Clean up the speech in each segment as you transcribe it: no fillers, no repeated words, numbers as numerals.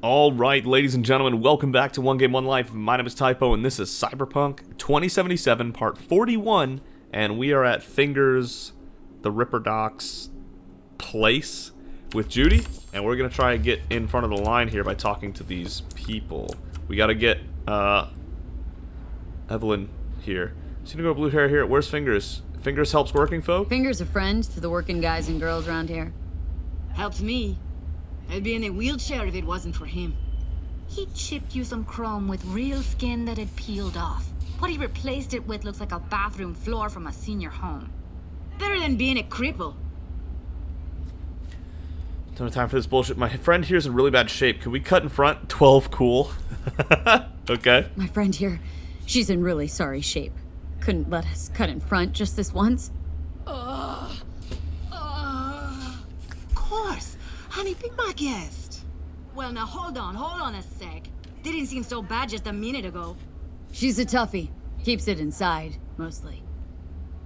Alright, ladies and gentlemen, welcome back to 1Game1Life. My name is Typo, and this is Cyberpunk 2077, Part 41, and we are at Fingers, the Ripper Doc's place with Judy, and we're gonna try and get in front of the line here by talking to these people. We gotta get, Evelyn here. See the girl with blue hair here? Where's Fingers? Fingers helps working folk? Fingers a friend to the working guys and girls around here. Helps me. I'd be in a wheelchair if it wasn't for him. He chipped you some chrome with real skin that had peeled off. What he replaced it with looks like a bathroom floor from a senior home. Better than being a cripple. Don't have time for this bullshit. My friend here's in really bad shape. Can we cut in front? 12 cool. Okay. My friend here, she's in really sorry shape. Couldn't let us cut in front just this once. Of course. Honey, be my guest. Well, now hold on a sec. Didn't seem so bad just a minute ago. She's a toughie. Keeps it inside, mostly.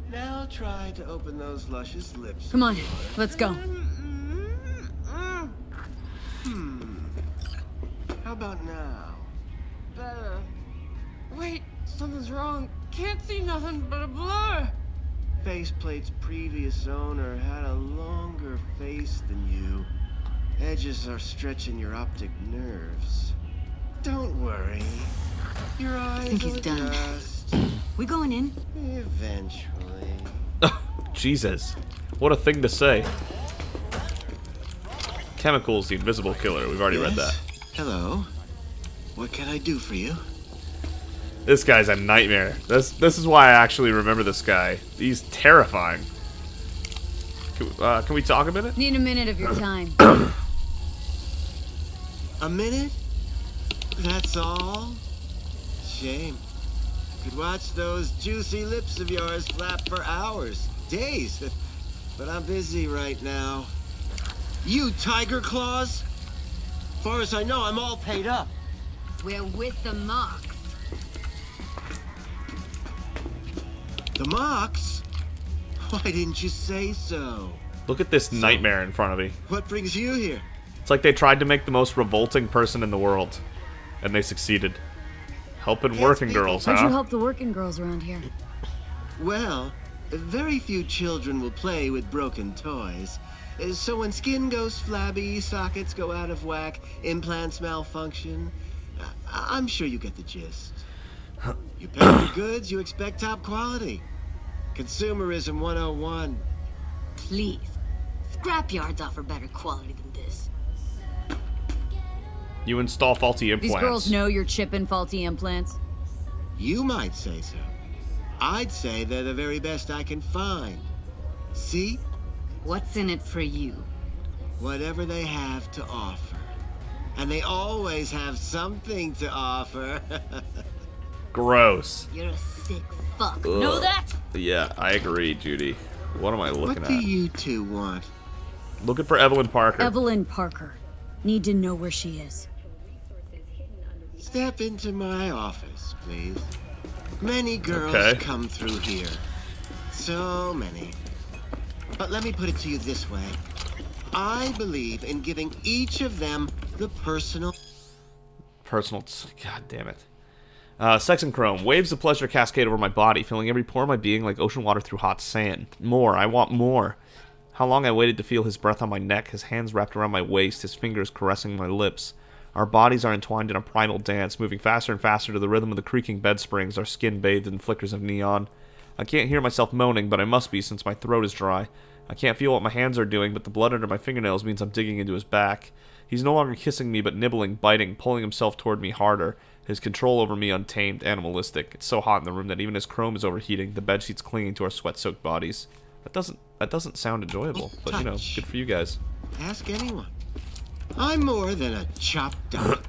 Now try to open those luscious lips. Come on, let's go. How about now? Better. Wait, something's wrong. Can't see nothing but a blur. Faceplate's previous owner had a longer face than you. Edges are stretching your optic nerves. Don't worry. Your eyes think he's will done. adjust. We going in? Eventually. Jesus. What a thing to say. Chemicals, the invisible killer. We've already read that. Hello. What can I do for you? This guy's a nightmare. This is why I actually remember this guy. He's terrifying. Can we talk a minute? Need a minute of your time. A minute? That's all? Shame. Could watch those juicy lips of yours flap for hours, days. But I'm busy right now. You tiger claws? Far as I know, I'm all paid up. We're with the Mox. The Mox? Why didn't you say so? Look at this nightmare in front of me. What brings you here? It's like they tried to make the most revolting person in the world. And they succeeded. Helping working girls, How'd you huh? help the working girls around here? Well, very few children will play with broken toys. So when skin goes flabby, sockets go out of whack, implants malfunction, I'm sure you get the gist. You pay for goods, you expect top quality. Consumerism 101. Please. Scrapyards offer better quality than this. You install faulty implants. These girls know you're chipping faulty implants. You might say so. I'd say they're the very best I can find. See? What's in it for you? Whatever they have to offer. And they always have something to offer. Gross. You're a sick fuck. Ugh. Know that? Yeah, I agree, Judy. What am I looking What do at? you two want? Looking for Evelyn Parker. Evelyn Parker. Need to know where she is. Step into my office, please. Many girls Okay. come through here. So many. But let me put it to you this way. I believe in giving each of them the personal... God damn it. Sex and chrome. Waves of pleasure cascade over my body, filling every pore of my being like ocean water through hot sand. More. I want more. How long I waited to feel his breath on my neck, his hands wrapped around my waist, his fingers caressing my lips. Our bodies are entwined in a primal dance, moving faster and faster to the rhythm of the creaking bed springs, our skin bathed in flickers of neon. I can't hear myself moaning, but I must be since my throat is dry. I can't feel what my hands are doing, but the blood under my fingernails means I'm digging into his back. He's no longer kissing me, but nibbling, biting, pulling himself toward me harder. His control over me untamed, animalistic. It's so hot in the room that even his chrome is overheating, the bedsheets clinging to our sweat-soaked bodies. That doesn't sound enjoyable, but you know, good for you guys. Ask anyone. I'm more than a chopped duck.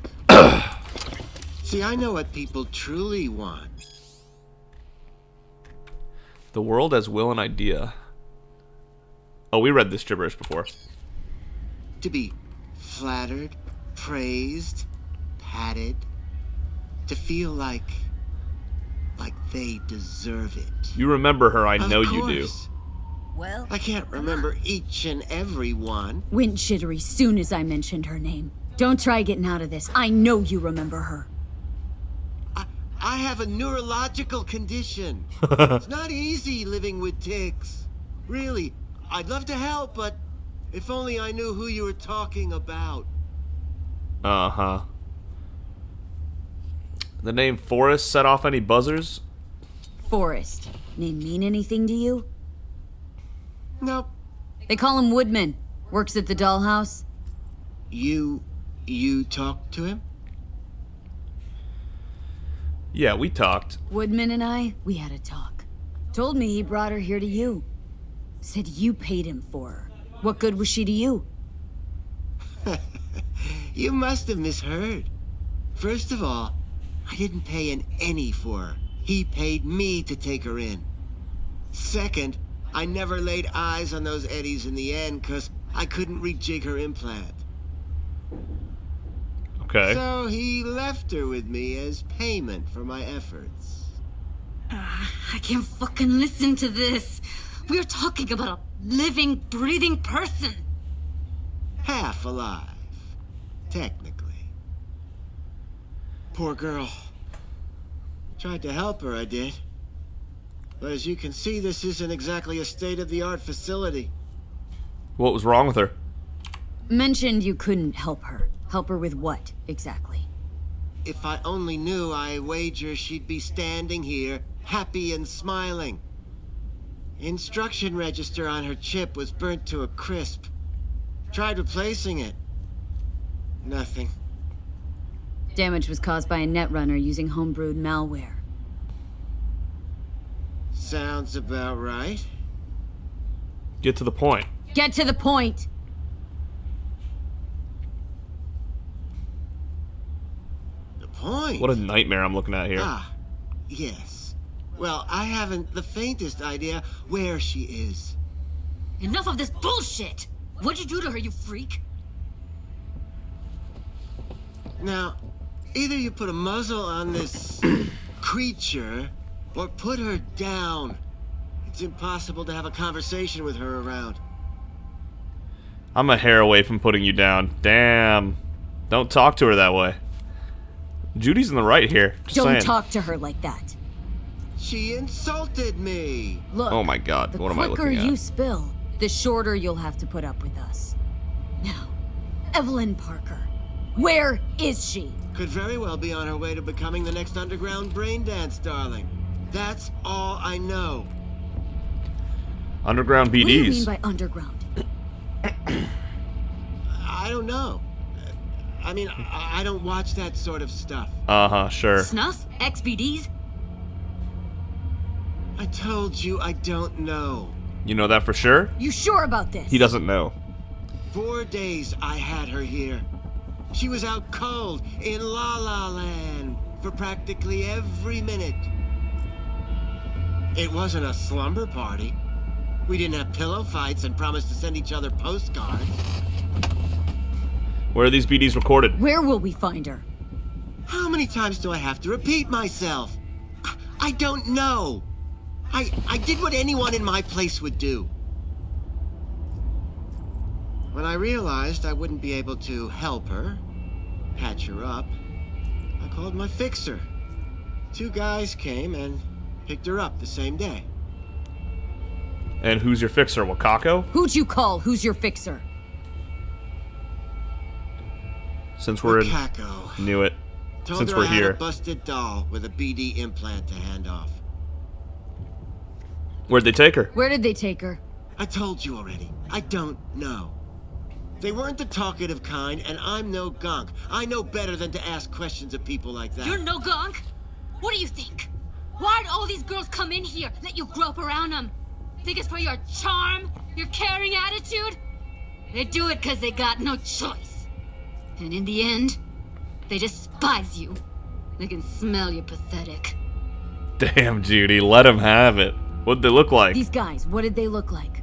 See, I know what people truly want. The world as will and idea. Oh, we read this gibberish before. To be flattered, praised, patted. To feel like they deserve it. You remember her, I know Of you do. course. Well, I can't remember each and every one. Went jittery soon as I mentioned her name. Don't try getting out of this. I know you remember her. I have a neurological condition. It's not easy living with tics. Really, I'd love to help, but if only I knew who you were talking about. Uh-huh. The name Forrest set off any buzzers? Forrest. Name mean anything to you? Nope. They call him Woodman. Works at the dollhouse. You talked to him? Yeah, we talked. Woodman and I, we had a talk. Told me he brought her here to you. Said you paid him for her. What good was she to you? You must have misheard. First of all, I didn't pay an any for her. He paid me to take her in. Second, I never laid eyes on those eddies in the end because I couldn't rejig her implant. Okay. So he left her with me as payment for my efforts. I can't fucking listen to this. We're talking about a living, breathing person. Half alive, technically. Poor girl. Tried to help her, I did. But as you can see, this isn't exactly a state-of-the-art facility. What was wrong with her? Mentioned you couldn't help her. Help her with what, exactly? If I only knew, I wager she'd be standing here, happy and smiling. Instruction register on her chip was burnt to a crisp. Tried replacing it. Nothing. Damage was caused by a netrunner using homebrewed malware. Sounds about right. Get to the point. Get to the point! The point? What a nightmare I'm looking at here. Ah, yes. Well, I haven't the faintest idea where she is. Enough of this bullshit! What'd you do to her, you freak? Now, either you put a muzzle on this creature, or put her down. It's impossible to have a conversation with her around. I'm a hair away from putting you down. Damn. Don't talk to her that way. Judy's in the right here. Just Don't saying. talk to her like that. She insulted me. Look, Oh my god, the what am I quicker looking at? you spill, the shorter you'll have to put up with us. Now, Evelyn Parker. Where is she? Could very well be on her way to becoming the next underground brain dance darling. That's all I know. Underground BDs. What do you mean by underground? I don't know. I mean, I don't watch that sort of stuff. Uh-huh, sure. Snuff? XBDs? I told you I don't know. You know that for sure? You sure about this? He doesn't know. 4 days I had her here. She was out cold in La La Land for practically every minute. It wasn't a slumber party. We didn't have pillow fights and promised to send each other postcards. Where are these BDs recorded? Where will we find her? How many times do I have to repeat myself? I don't know. I did what anyone in my place would do. When I realized I wouldn't be able to help her, patch her up, I called my fixer. 2 guys came and picked her up the same day. And who's your fixer, Wakako? Who'd you call? Who's your fixer? Since we're in... Wakako. Knew it. Told Since her we're I had here. a busted doll with a BD implant to hand off. Where'd they take her? Where did they take her? I told you already. I don't know. They weren't the talkative kind, and I'm no gunk. I know better than to ask questions of people like that. You're no gunk? What do you think? Why'd all these girls come in here, let you grope around them? Think it's for your charm? Your caring attitude? They do it because they got no choice. And in the end, they despise you. They can smell you're pathetic. Damn, Judy, let him have it. What'd they look like? These guys, what did they look like?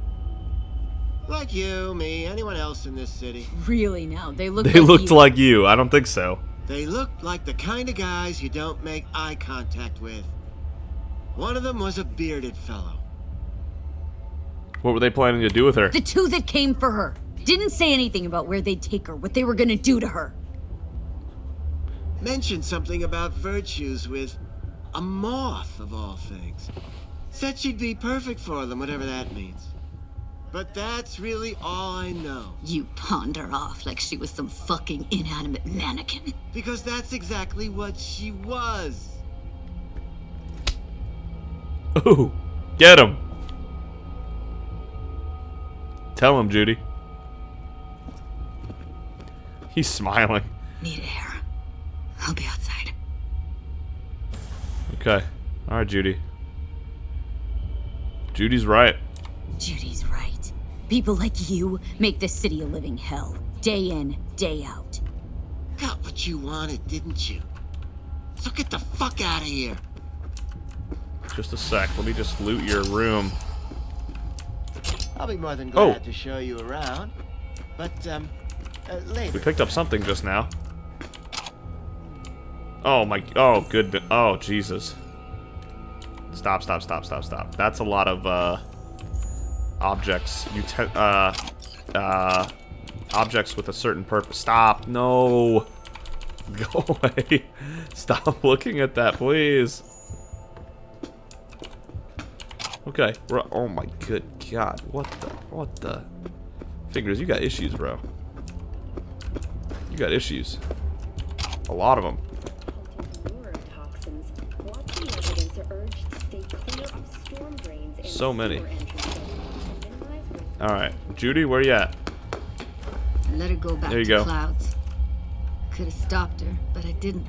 Like you, me, anyone else in this city. Really now, they looked They like looked you. like you. I don't think so. They looked like the kind of guys you don't make eye contact with. One of them was a bearded fellow. What were they planning to do with her? The 2 that came for her. Didn't say anything about where they'd take her, what they were gonna do to her. mentioned something about virtues with a moth, of all things. Said she'd be perfect for them, whatever that means. But that's really all I know. You pawned her off like she was some fucking inanimate mannequin. Because that's exactly what she was. Ooh, get him. Tell him, Judy. He's smiling. Need air. I'll be outside. Okay. Alright, Judy. Judy's right. Judy's right. People like you make this city a living hell. Day in, day out. Got what you wanted, didn't you? So get the fuck out of here. Just a sec. Let me just loot your room. I'll be more than glad to show you around. But, later. We picked up something just now. Oh my... Oh, good... Oh, Jesus. Stop. That's a lot of, objects. Objects with a certain purpose. Stop. No. Go away. Stop looking at that, please. Okay. Oh my good God. What the? Fingers, you got issues, bro. You got issues. A lot of them. So many. Alright. Judy, where you at? I let her go back There you to go. Clouds. Could have stopped her, but I didn't.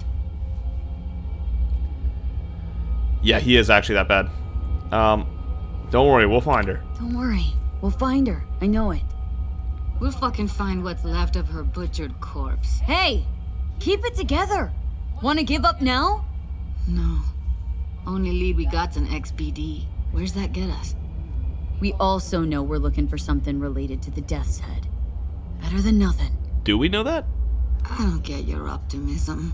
Yeah, he is actually that bad. Don't worry, we'll find her. Don't worry. We'll find her. I know it. We'll fucking find what's left of her butchered corpse. Hey! Keep it together! Wanna give up now? No. Only lead we got's an XBD. Where's that get us? We also know we're looking for something related to the Death's Head. Better than nothing. Do we know that? I don't get your optimism.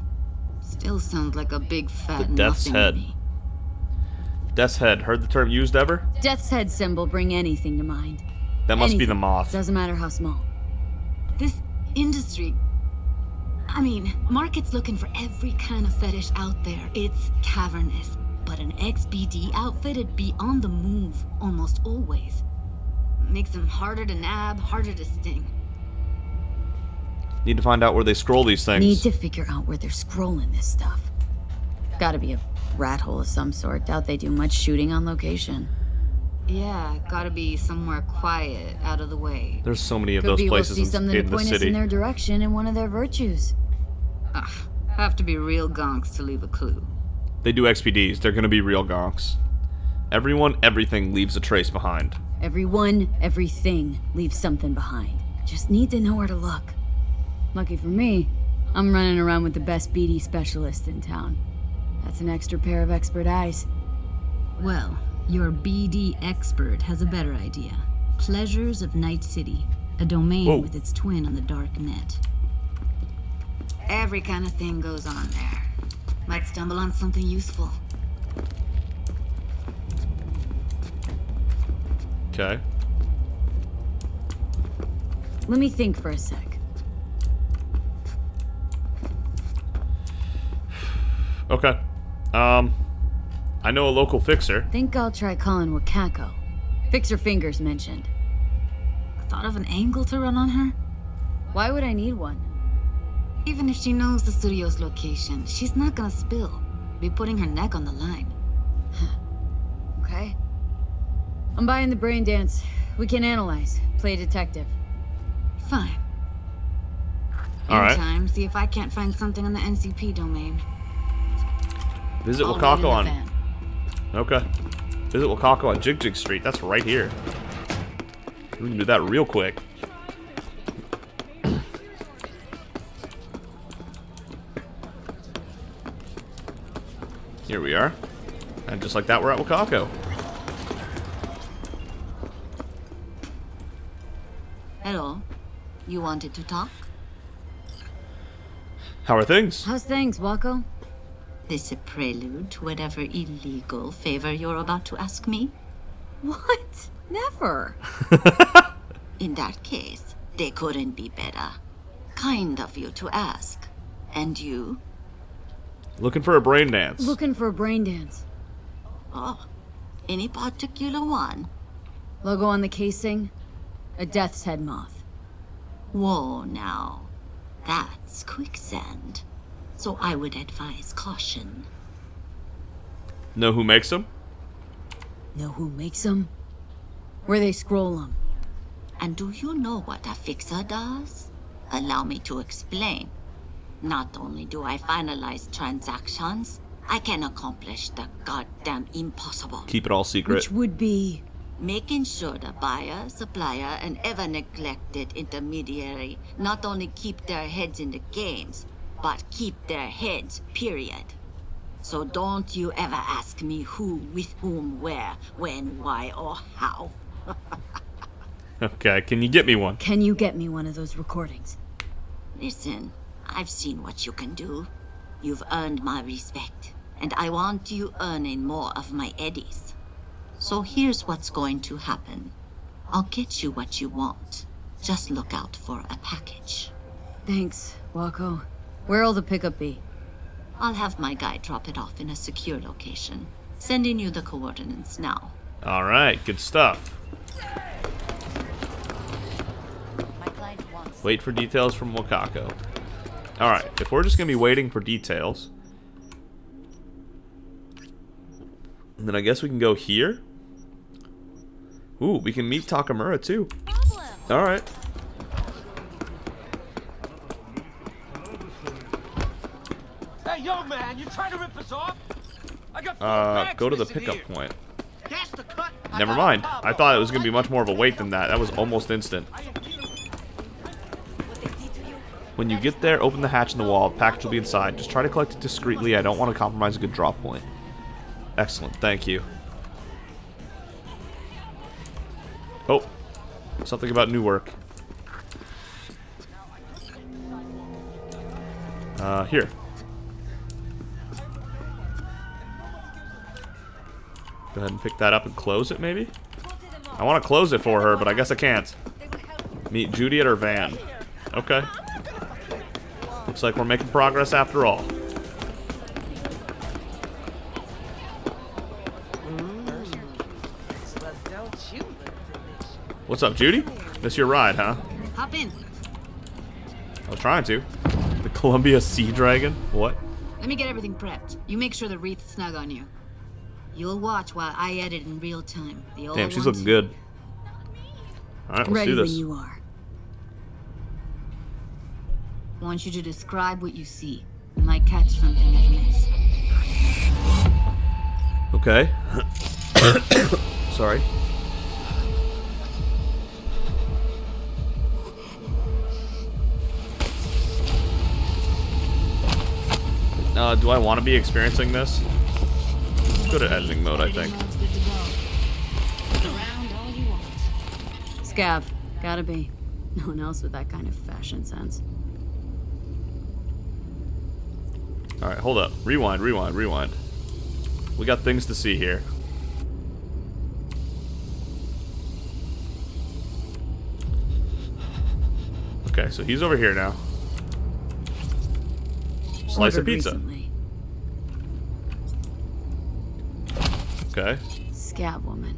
Still sounds like a big fat The Death's nothing Head. to me. Death's Head. Heard the term used ever? Death's Head symbol bring anything to mind. That must be the Anything. moth. Doesn't matter how small. This industry... I mean, market's looking for every kind of fetish out there. It's cavernous. But an XBD outfit'd be on the move almost always. Makes them harder to nab, harder to sting. Need to find out where they scroll these things. Need to figure out where they're scrolling this stuff. Gotta be a rat hole of some sort. Doubt they do much shooting on location. Yeah, gotta be somewhere quiet, out of the way. There's so many of Could those be we'll places see something in to the point us city. in their direction in one of their virtues. Ugh, have to be real gonks to leave a clue. They do XPDs. They're gonna be real gonks. Everyone, everything leaves a trace behind. Everyone, everything leaves something behind. Just need to know where to look. Lucky for me, I'm running around with the best BD specialist in town. That's an extra pair of expert eyes. Well, your BD expert has a better idea. Pleasures of Night City, a domain Whoa. with its twin on the dark net. Every kind of thing goes on there. Might stumble on something useful. Okay. Let me think for a sec. Okay. I know a local fixer. Think I'll try calling Wakako. Fix her fingers mentioned. Thought of an angle to run on her? Why would I need one? Even if she knows the studio's location, she's not gonna spill. Be putting her neck on the line. Okay. I'm buying the brain dance. We can analyze. Play detective. Fine. All right. Meantime, see if I can't find something on the NCP domain. Visit I'll wait in Wakako the on. van. Okay. Visit Wakako on Jig Jig Street. That's right here. We can do that real quick. Here we are. And just like that, we're at Wakako. Hello. You wanted to talk? How are things? How's things, Wako? This a prelude to whatever illegal favor you're about to ask me? What? Never. In that case, they couldn't be better. Kind of you to ask. And you? Looking for a brain dance. Looking for a brain dance. Oh, any particular one? Logo on the casing? A death's head moth. Whoa, now. That's quicksand. So I would advise caution. Know who makes them? Know who makes them? Where they scroll them. And do you know what a fixer does? Allow me to explain. Not only do I finalize transactions, I can accomplish the goddamn impossible. Keep it all secret. Which would be... Making sure the buyer, supplier, and ever neglected intermediary not only keep their heads in the games, but keep their heads, period. So don't you ever ask me who, with whom, where, when, why, or how. Okay, can you get me one? Can you get me one of those recordings? Listen, I've seen what you can do. You've earned my respect, and I want you earning more of my eddies. So here's what's going to happen. I'll get you what you want. Just look out for a package. Thanks, Wako. Where'll the pickup be? I'll have my guy drop it off in a secure location. Sending you the coordinates now. Alright, good stuff. Wait for details from Wakako. Alright, if we're just gonna be waiting for details, then I guess we can go here. Ooh, we can meet Takamura too. Alright. Hey, yo, man, you trying to rip us off? I got Go to the pickup point. Never mind. I thought it was gonna be much more of a wait than that. That was almost instant. When you get there, open the hatch in the wall. The package will be inside. Just try to collect it discreetly. I don't want to compromise a good drop point. Excellent. Thank you. Oh. Something about new work. Here. Go ahead and pick that up and close it, maybe? I want to close it for her, but I guess I can't. Meet Judy at her van. Okay. Looks like we're making progress after all. What's up, Judy? This your ride, huh? Hop in. I was trying to. The Columbia Sea Dragon? What? Let me get everything prepped. You make sure the wreath's snug on you. You'll watch while I edit in real time. Damn, she's looking good. Alright, let's Ready do this. when you are. I want you to describe what you see. You might catch something I miss. Okay. Sorry. Do I want to be experiencing this? Let's go to editing mode, I think. Scav. Gotta be. No one else with that kind of fashion sense. Alright, hold up. Rewind, rewind, rewind. We got things to see here. Okay, so he's over here now. Slice of Ordered pizza. recently. Okay. Scab woman.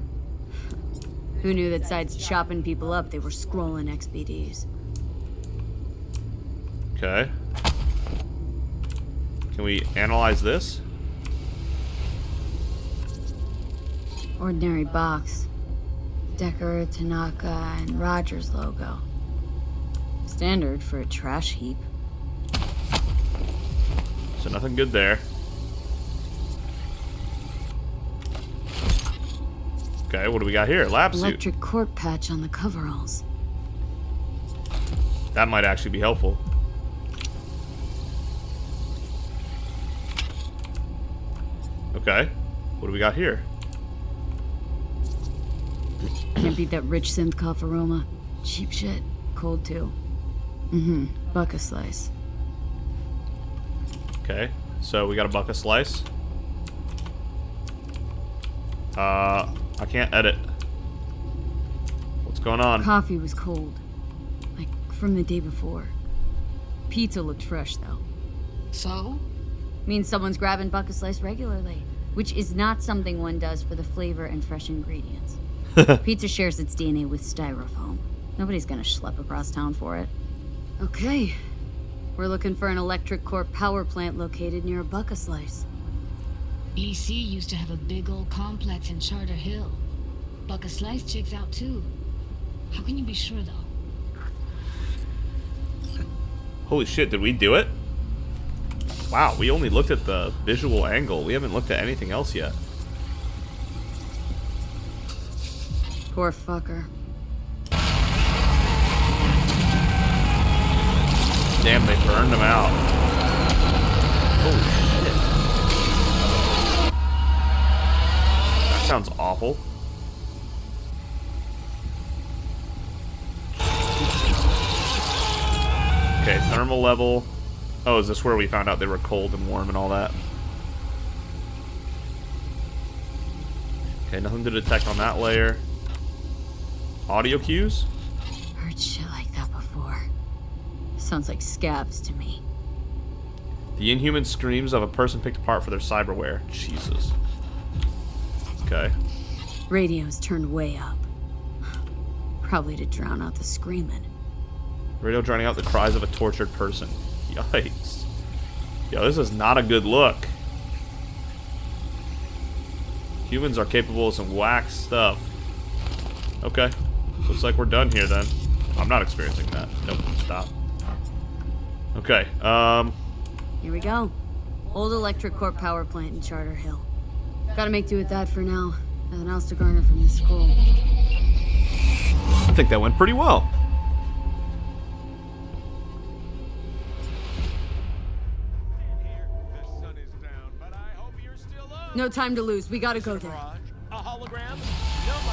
Who knew that besides chopping people up, they were scrolling XBDs? Okay. Can we analyze this? Ordinary box. Decker, Tanaka, and Rogers logo. Standard for a trash heap. So nothing good there. Okay, what do we got here? Lab suit. Electric court patch on the coveralls. That might actually be helpful. Okay. What do we got here? Can't beat that rich synth cough aroma. Cheap shit. Cold too. Mm-hmm. Buck a slice. Okay. So we got a buck of slice. I can't edit. What's going on? Coffee was cold. Like from the day before. Pizza looked fresh though. So? Means someone's grabbing bucket slice regularly, which is not something one does for the flavor and fresh ingredients. Pizza shares its DNA with styrofoam. Nobody's gonna schlep across town for it. Okay. We're looking for an electric core power plant located near a bucket slice. EC used to have a big old complex in Charter Hill. Bucket Slice checks out too. How can you be sure though? Holy shit, did we do it? Wow, we only looked at the visual angle. We haven't looked at anything else yet. Poor fucker. Damn, they burned him out. Holy shit. That sounds awful. Okay, thermal level. Oh, is this where we found out they were cold and warm and all that? Okay, nothing to detect on that layer. Audio cues? Heard shit like that before. Sounds like scabs to me. The inhuman screams of a person picked apart for their cyberware. Jesus. Okay. Radio's turned way up. Probably to drown out the screaming. Radio drowning out the cries of a tortured person. Yikes. Yo, this is not a good look. Humans are capable of some whack stuff. Okay. Looks like we're done here then. I'm not experiencing that. Nope, stop. Okay, Here we go. Old electric core power plant in Charter Hill. Gotta make do with that for now. Nothing else to garner from this scroll. I think that went pretty well. No time to lose. We gotta go there. A hologram?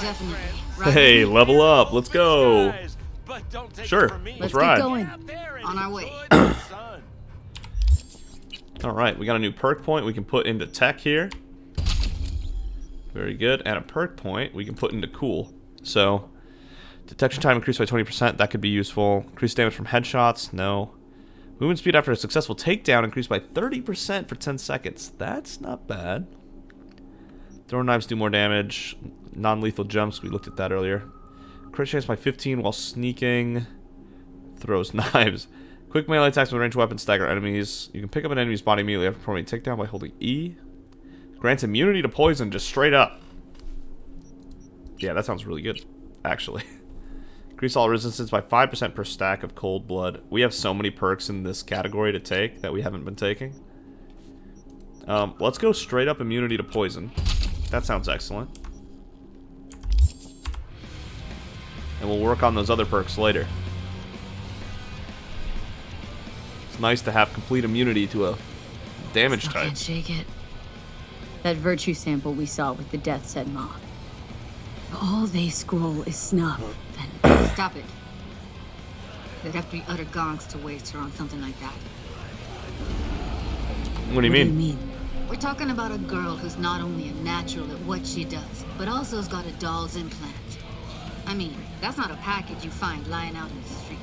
Definitely. Hey, level up. Let's go. Sure, let's Let's ride. get going. On our way. Alright, we got a new perk point we can put into tech here. Very good. And a perk point we can put into cool. So, detection time increased by 20%. That could be useful. Increased damage from headshots. No. Movement speed after a successful takedown increased by 30% for 10 seconds. That's not bad. Throwing knives do more damage. Non-lethal jumps. We looked at that earlier. Crit chance by 15 while sneaking. Throws knives. Quick melee attacks with ranged weapons stagger enemies. You can pick up an enemy's body immediately after performing a takedown by holding E. Grants immunity to poison just straight up. Yeah, that sounds really good, actually. Increase all resistance by 5% per stack of cold blood. We have so many perks in this category to take that we haven't been taking. Let's go straight up immunity to poison. That sounds excellent. And we'll work on those other perks later. It's nice to have complete immunity to a damage Still type. can't shake it. That virtue sample we saw with the Death's Head moth. If all they scroll is snuff, then... Stop it. There'd have to be utter gonks to waste her on something like that. What do you mean? We're talking about a girl who's not only a natural at what she does, but also has got a doll's implant. I mean, that's not a package you find lying out in the street.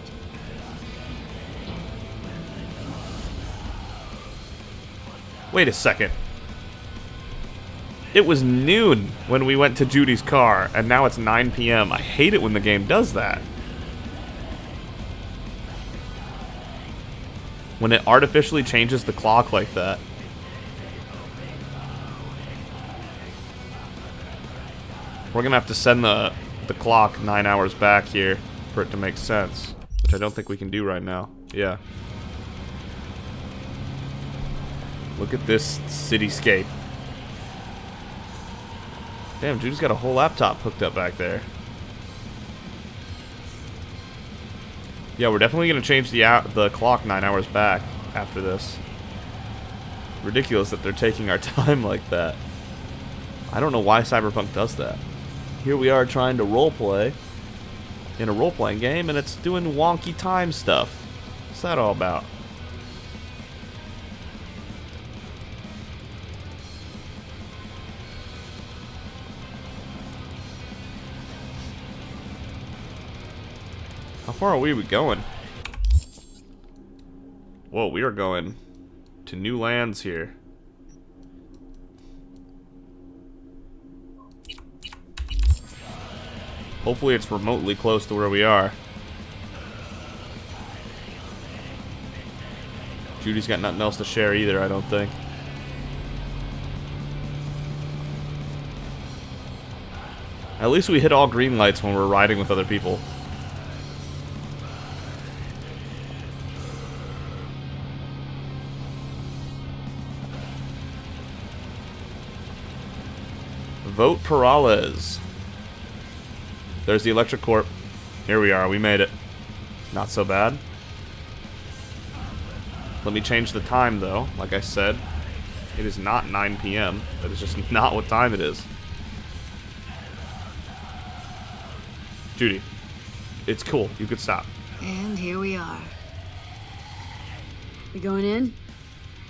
Wait a second. It was noon when we went to Judy's car, and now it's 9 p.m. I hate it when the game does that. When it artificially changes the clock like that. We're gonna have to send the clock 9 hours back here for it to make sense, which I don't think we can do right now. Yeah. Look at this cityscape. Damn, Judy's got a whole laptop hooked up back there. Yeah, we're definitely gonna change the clock 9 hours back after this. Ridiculous that they're taking our time like that. I don't know why Cyberpunk does that. Here we are trying to roleplay in a role-playing game, and it's doing wonky time stuff. What's that all about? How far are we going? Whoa, we are going to new lands here. Hopefully it's remotely close to where we are. Judy's got nothing else to share either, I don't think. At least we hit all green lights when we're riding with other people. Vote Perales. There's the Electric Corp. Here we are. We made it. Not so bad. Let me change the time, though. Like I said, it is not 9 p.m. That is just not what time it is. Judy, it's cool. You could stop. And here we are. We going in?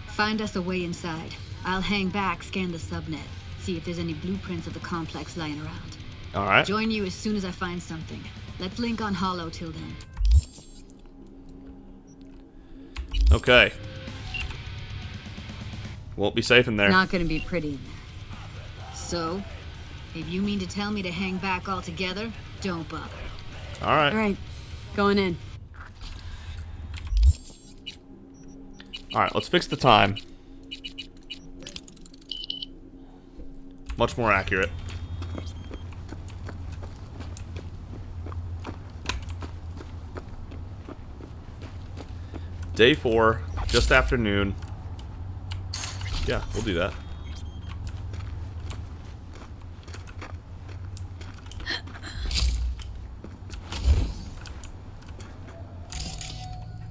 Find us a way inside. I'll hang back, scan the subnet, see if there's any blueprints of the complex lying around. All right. Join you as soon as I find something. Let's link on Hollow till then. Okay. Won't be safe in there. Not gonna be pretty in there. So, if you mean to tell me to hang back altogether, don't bother. All right. All right, going in. All right. Let's fix the time. Much more accurate. Day 4, just afternoon. Yeah, we'll do that.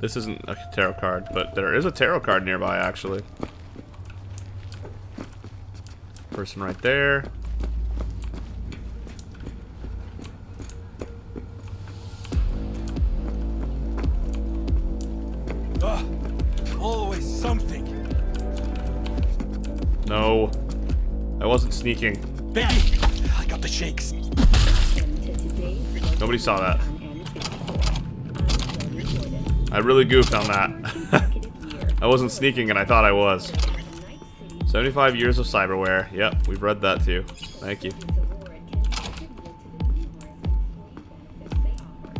This isn't a tarot card, but there is a tarot card nearby, actually. Person right there. Always something. No. I wasn't sneaking. Baby, I got the shakes. Nobody saw that. I really goofed on that. I wasn't sneaking and I thought I was. 75 years of cyberware. Yep, we've read that too. Thank you.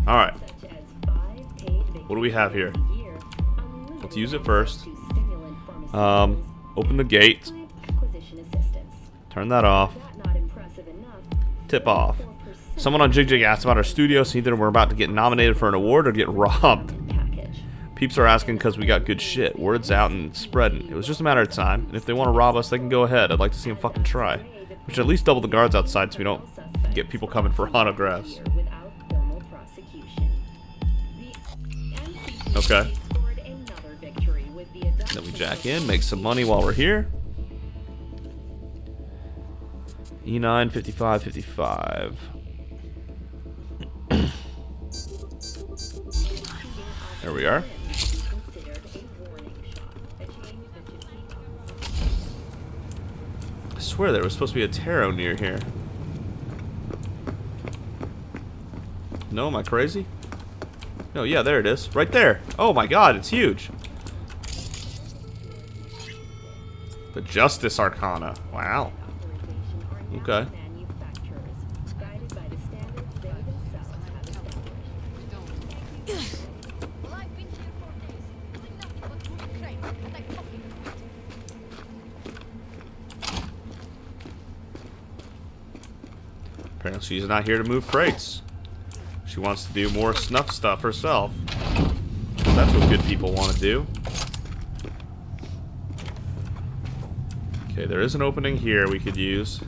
Alright. What do we have here? Let's use it first. Open the gate. Turn that off. Tip off. Someone on Jig Jig asked about our studio, so either we're about to get nominated for an award or get robbed. Peeps are asking because we got good shit. Word's out and it's spreading. It was just a matter of time, and if they want to rob us, they can go ahead. I'd like to see them fucking try. We should at least double the guards outside so we don't get people coming for autographs. Okay. Then we jack in, make some money while we're here. E9, 55, 55. There we are. I swear there was supposed to be a tarot near here. No, am I crazy? No, yeah, there it is. Right there. Oh my god, it's huge. The Justice Arcana. Wow. Okay. Apparently she's not here to move crates. She wants to do more snuff stuff herself. That's what good people want to do. Okay, there is an opening here we could use.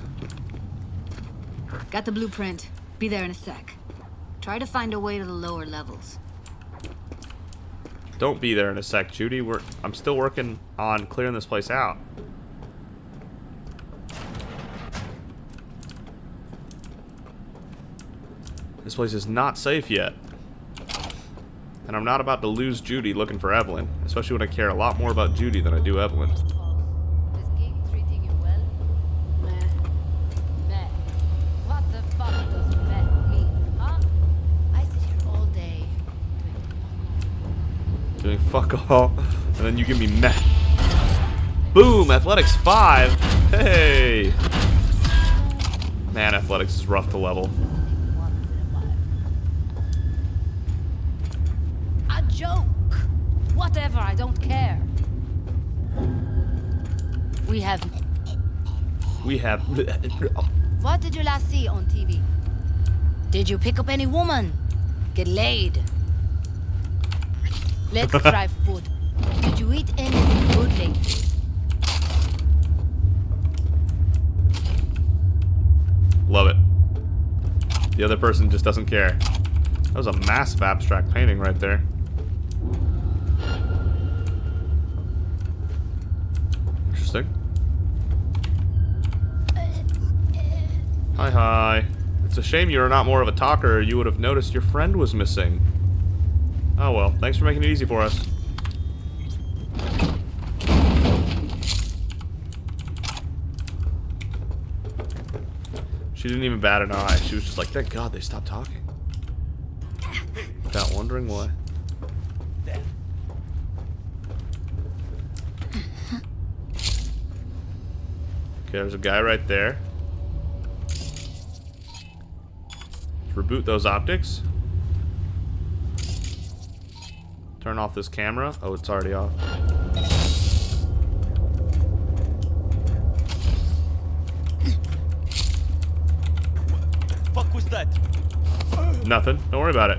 Got the blueprint. Be there in a sec. Try to find a way to the lower levels. Don't be there in a sec, Judy. I'm still working on clearing this place out. This place is not safe yet. And I'm not about to lose Judy looking for Evelyn. Especially when I care a lot more about Judy than I do Evelyn. This gig treating you well? Meh. Meh. What the fuck does meh mean, huh? I sit here all day Doing fuck all. And then you give me meh. Boom! Athletics 5. Hey! Man, athletics is rough to level. A joke. Whatever, I don't care. We have. What did you last see on TV? Did you pick up any woman? Get laid? Let's try food. Did you eat anything good lately? Love it. The other person just doesn't care. That was a massive abstract painting right there. Interesting. Hi, hi. It's a shame you're not more of a talker. You would have noticed your friend was missing. Oh well, thanks for making it easy for us. She didn't even bat an eye. She was just like, thank God they stopped talking. Without wondering why. Okay, there's a guy right there. Let's reboot those optics. Turn off this camera. Oh, it's already off. Fuck was that? Nothing. Don't worry about it.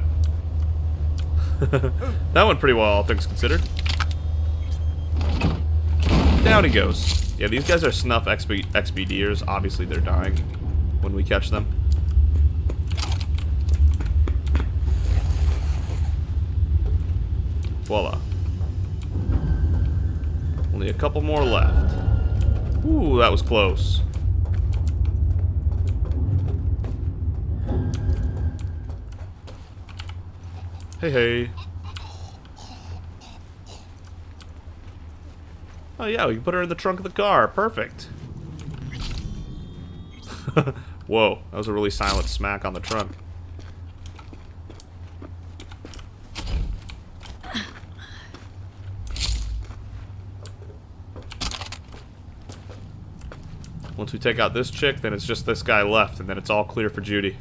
That went pretty well, all things considered. Down he goes. Yeah, these guys are snuff XBDers. Obviously, they're dying when we catch them. Voila. Only a couple more left. Ooh, that was close. Hey, hey. Oh yeah, we can put her in the trunk of the car. Perfect. Whoa, that was a really silent smack on the trunk. Once we take out this chick, then it's just this guy left, and then it's all clear for Judy.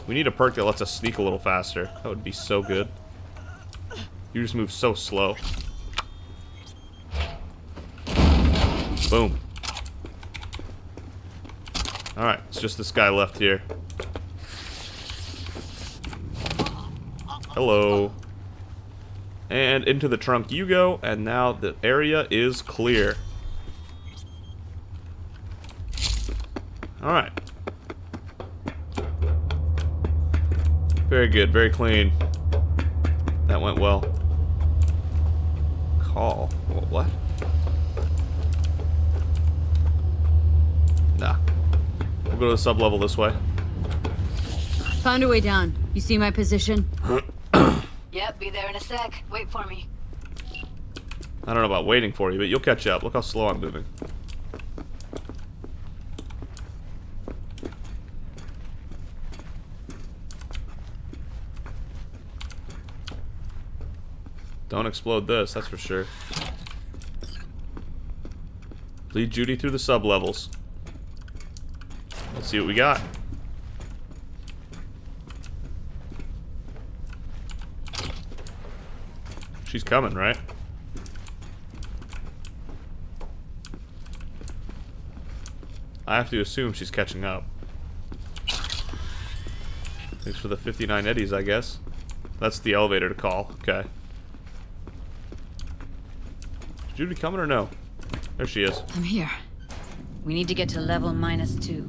We need a perk that lets us sneak a little faster. That would be so good. You just move so slow. Boom. Alright, it's just this guy left here. Hello. And into the trunk you go, and now the area is clear. Alright. Very good, very clean. That went well. Call. What? Nah. We'll go to the sub-level this way. Found a way down. You see my position? Yep, be there in a sec. Wait for me. I don't know about waiting for you, but you'll catch up. Look how slow I'm moving. Don't explode this, that's for sure. Lead Judy through the sub-levels. Let's see what we got. She's coming, right? I have to assume she's catching up. Thanks for the 59 eddies, I guess. That's the elevator to call. Okay. Is Judy coming or no? There she is. I'm here. We need to get to level -2.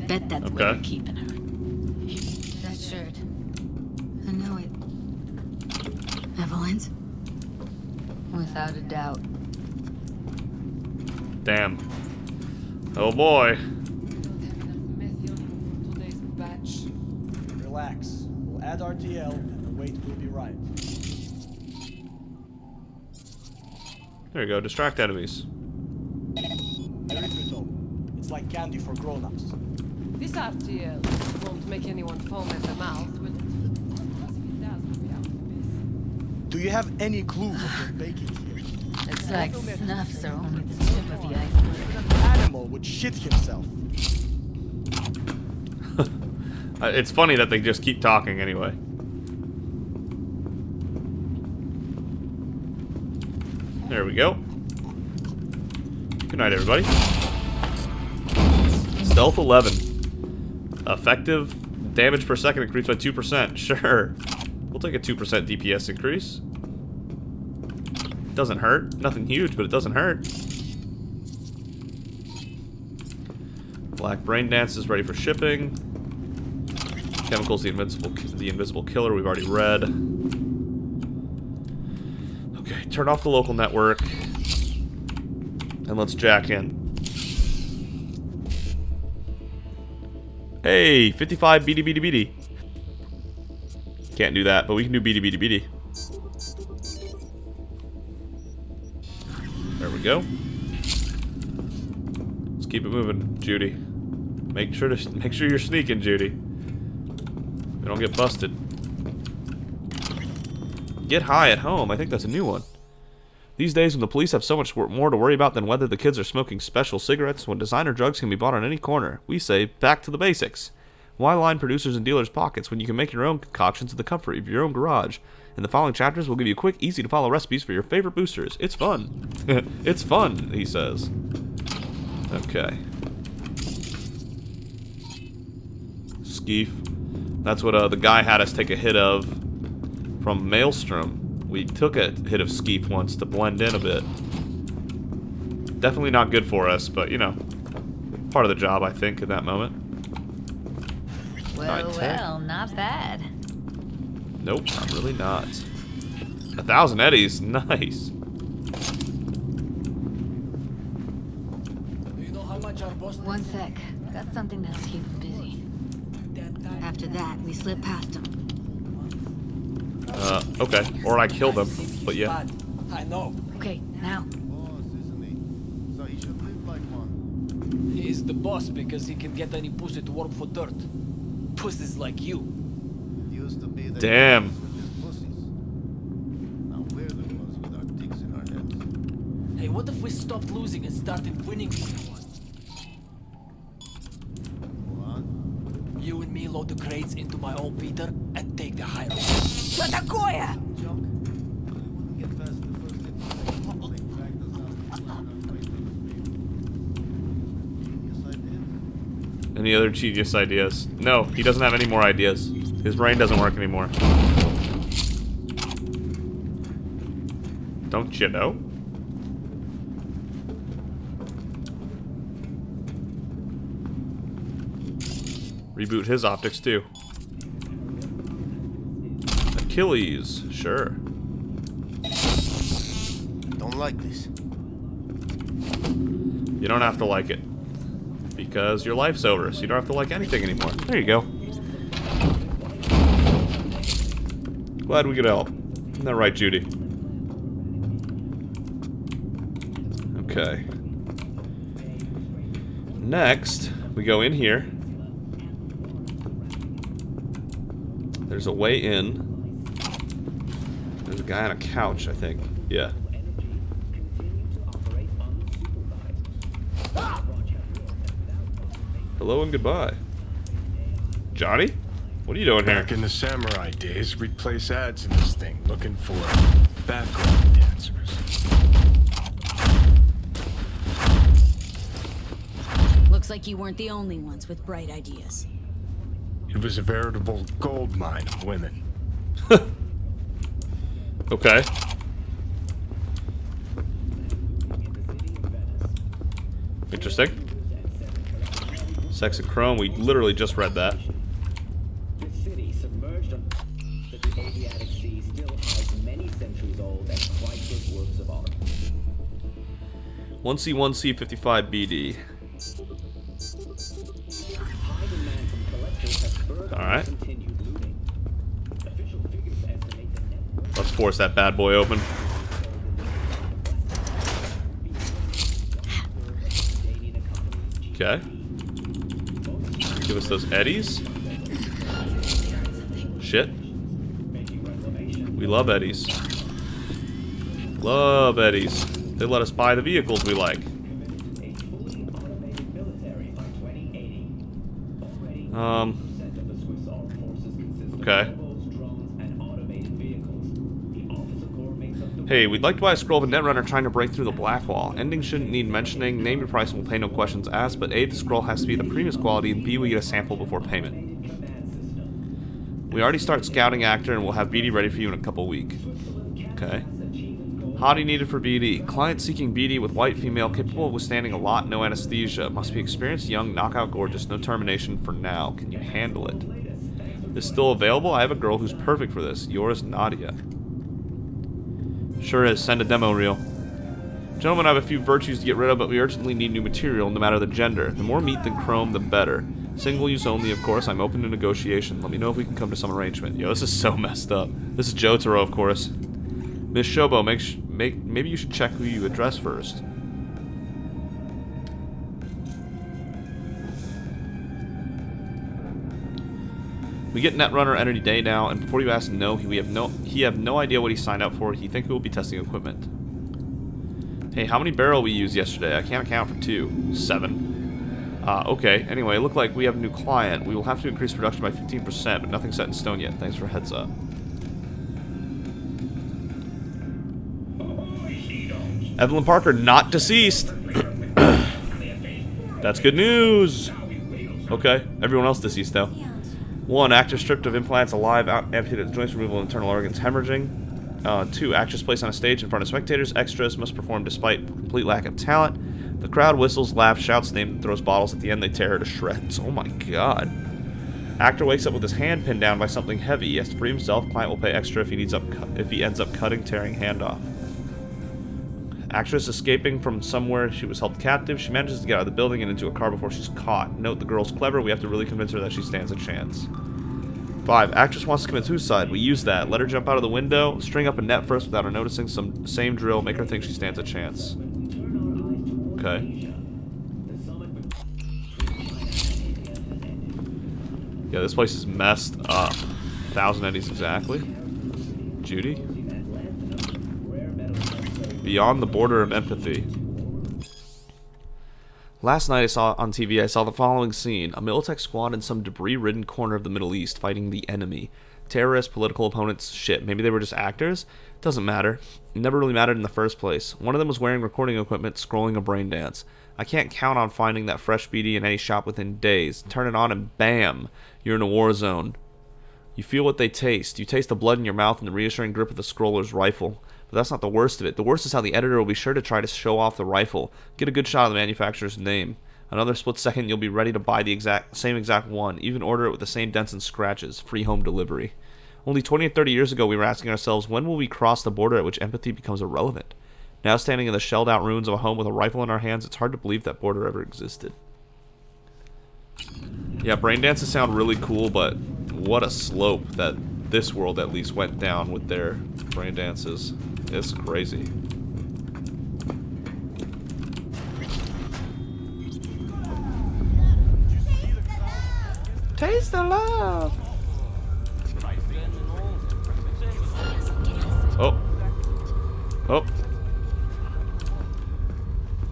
Bet that's Okay. where you're keeping her. That shirt. I know it. Evelyn's? Without a doubt. Damn. Oh boy. Today's batch. Relax. We'll add RTL and the weight will be right. There you go. Distract enemies. Very brutal. It's like candy for grown-ups. This RTL won't make anyone foam at the mouth, will it? Because if it does, we'll be out of the biz. Do you have any clue what you're baking here? Looks like snuffs are only the tip of the iceberg. An animal would shit himself. It's funny that they just keep talking anyway. There we go. Good night, everybody. Stealth 11. Effective damage per second increased by 2%. Sure. We'll take a 2% DPS increase. Doesn't hurt. Nothing huge, but it doesn't hurt. Black Brain Dance is ready for shipping. Chemicals, the invisible killer, we've already read. Okay, turn off the local network. And let's jack in. Hey, 55 BD. Can't do that, but we can do BD. There we go. Let's keep it moving, Judy. Make sure you're sneaking, Judy. We don't get busted. Get high at home. I think that's a new one. These days, when the police have so much more to worry about than whether the kids are smoking special cigarettes, when designer drugs can be bought on any corner, we say, back to the basics. Why line producers and dealers' pockets when you can make your own concoctions in the comfort of your own garage? In the following chapters, we'll give you quick, easy-to-follow recipes for your favorite boosters. It's fun. It's fun, he says. Okay. Skeef. That's what the guy had us take a hit of from Maelstrom. We took a hit of Skeef once to blend in a bit. Definitely not good for us, but, you know, part of the job, I think, at that moment. Well, not bad. Nope, I'm really not. 1,000 eddies, nice. One sec. Got something that'll keep him busy. After that, we slip past him. Okay. Or I kill them, but yeah. I know. Okay, now. He's the boss because he can get any pussy to work for dirt. Pussies like you. Damn. Hey, what if we stopped losing and started winning for once? You and me load the crates into my old beater and take the high road. Any other genius ideas? No, he doesn't have any more ideas. His brain doesn't work anymore. Don't you know? Reboot his optics too. Achilles, sure. Don't like this. You don't have to like it. Because your life's over, so you don't have to like anything anymore. There you go. Glad we could help. Isn't that right, Judy? Okay. Next, we go in here. There's a way in. There's a guy on a couch, I think. Yeah. Hello and goodbye. Johnny? What are you doing here? Back in the samurai days, we'd place ads in this thing looking for background dancers. Looks like you weren't the only ones with bright ideas. It was a veritable gold mine of women. Okay. Interesting. Sex and Chrome, we literally just read that. The city submerged on the Adriatic Sea still hides many centuries old and priceless works of art. 1C1C55BD. Alright. Let's force that bad boy open. Okay. Give us those eddies. Shit. We love eddies. Love eddies. They let us buy the vehicles we like. Okay. Hey, we'd like to buy a scroll of a netrunner trying to break through the black wall. Ending shouldn't need mentioning. Name your price and we'll pay no questions asked, but A, the scroll has to be the premium quality, and B, we get a sample before payment. We already start scouting actor, and we'll have BD ready for you in a couple weeks. Okay. Hottie needed for BD. Client seeking BD with white female, capable of withstanding a lot, no anesthesia. Must be experienced, young, knockout gorgeous, no termination for now. Can you handle it? Is still available? I have a girl who's perfect for this. Yours, Nadia. Sure is. Send a demo reel. Gentlemen, I have a few virtues to get rid of, but we urgently need new material, no matter the gender. The more meat than chrome, the better. Single use only, of course. I'm open to negotiation. Let me know if we can come to some arrangement. Yo, this is so messed up. This is Jotaro, of course. Miss Shobo, maybe you should check who you address first. We get Netrunner any day now, and before you ask no, he have no idea what he signed up for. He think we will be testing equipment. Hey, how many barrel we used yesterday? I can't account for 2. 7. Okay. Anyway, it looked like we have a new client. We will have to increase production by 15%, but nothing's set in stone yet. Thanks for heads up. Evelyn Parker, not deceased. That's good news. Okay, everyone else deceased though. 1. Actor stripped of implants, alive, amputated joints, removal of internal organs, hemorrhaging. 2. Actress placed on a stage in front of spectators. Extras must perform despite complete lack of talent. The crowd whistles, laughs, shouts names, and throws bottles. At the end, they tear her to shreds. Oh my god. Actor wakes up with his hand pinned down by something heavy. He has to free himself. Client will pay extra if he ends up cutting, tearing hand off. Actress escaping from somewhere she was held captive. She manages to get out of the building and into a car before she's caught. Note the girl's clever. We have to really convince her that she stands a chance. 5. Actress wants to commit suicide. We use that. Let her jump out of the window. String up a net first without her noticing. Same drill. Make her think she stands a chance. Okay. Yeah, this place is messed up. 1,000 eddies exactly. Judy. Beyond the border of empathy. Last night I saw on TV, I saw the following scene. A Militech squad in some debris-ridden corner of the Middle East fighting the enemy. Terrorists, political opponents, shit. Maybe they were just actors? Doesn't matter. It never really mattered in the first place. One of them was wearing recording equipment, scrolling a brain dance. I can't count on finding that fresh BD in any shop within days. Turn it on and bam! You're in a war zone. You feel what they taste. You taste the blood in your mouth and the reassuring grip of the scroller's rifle. But that's not the worst of it. The worst is how the editor will be sure to try to show off the rifle. Get a good shot of the manufacturer's name. Another split second, you'll be ready to buy the same exact one. Even order it with the same dents and scratches. Free home delivery. Only 20 or 30 years ago, we were asking ourselves, when will we cross the border at which empathy becomes irrelevant? Now standing in the shelled-out ruins of a home with a rifle in our hands, it's hard to believe that border ever existed. Yeah, brain dances sound really cool, but what a slope that this world at least went down with their brain dances. It's crazy. Taste the love. Oh. Oh.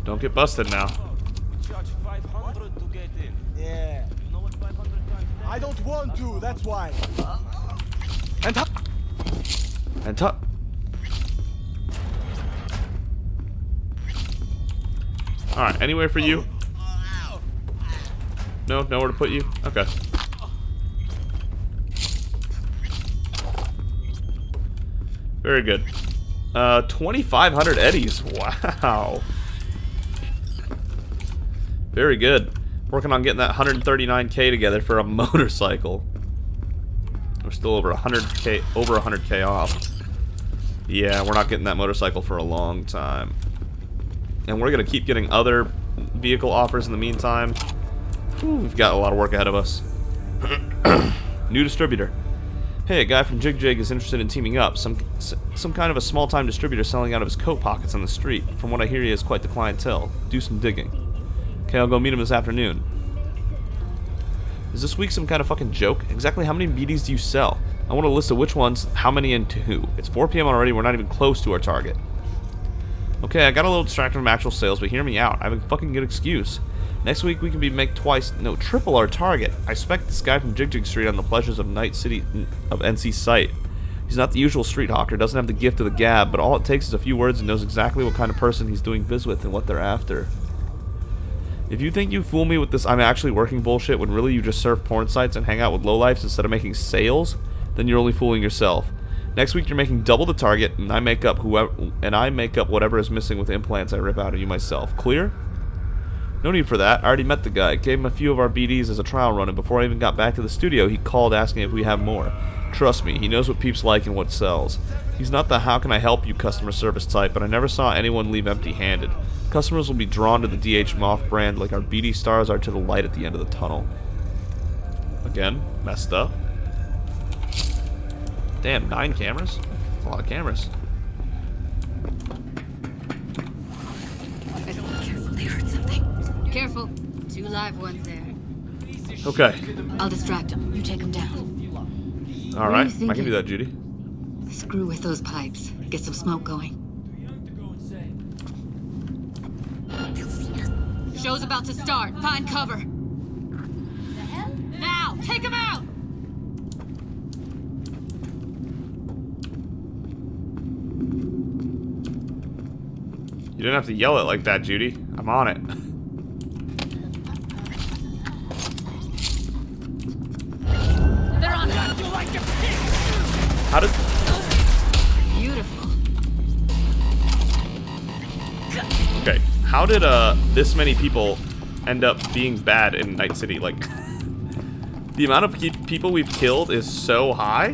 Don't get busted now. Yeah. I don't want to, that's why. And top. Alright, anywhere for you? No? Nowhere to put you? Okay. Very good. 2,500 eddies. Wow. Very good. Working on getting that 139k together for a motorcycle. We're still over 100k off. Yeah, we're not getting that motorcycle for a long time. And we're gonna keep getting other vehicle offers in the meantime. Whew, we've got a lot of work ahead of us. New distributor. Hey, a guy from Jig Jig is interested in teaming up. Some kind of a small-time distributor selling out of his coat pockets on the street. From what I hear, he has quite the clientele. Do some digging. Okay, I'll go meet him this afternoon. Is this week some kind of fucking joke? Exactly how many BDs do you sell? I want a list of which ones, how many, and to who. It's 4 p.m. already, we're not even close to our target. Okay, I got a little distracted from actual sales, but hear me out. I have a fucking good excuse. Next week we can make triple our target. I suspect this guy from Jig Jig Street on the pleasures of Night City of NC's site. He's not the usual street hawker, doesn't have the gift of the gab, but all it takes is a few words and knows exactly what kind of person he's doing biz with and what they're after. If you think you fool me with this I'm actually working bullshit when really you just surf porn sites and hang out with lowlifes instead of making sales, then you're only fooling yourself. Next week you're making double the target, and I make up whatever is missing with implants I rip out of you myself. Clear? No need for that. I already met the guy. Gave him a few of our BDs as a trial run, and before I even got back to the studio, he called asking if we have more. Trust me, he knows what peeps like and what sells. He's not the how can I help you customer service type, but I never saw anyone leave empty-handed. Customers will be drawn to the DH Moth brand like our BD stars are to the light at the end of the tunnel. Again, messed up. Damn, 9 cameras? That's a lot of cameras. Careful, they heard something. Careful. 2 live ones there. Okay. I'll distract them. You take them down. Alright, I can do that, Judy. Screw with those pipes. Get some smoke going. Show's about to start. Find cover. Now, take him out! You didn't have to yell it like that, Judy. I'm on it. They're on it. How did... Beautiful. Okay, how did this many people end up being bad in Night City? Like, the amount of people we've killed is so high.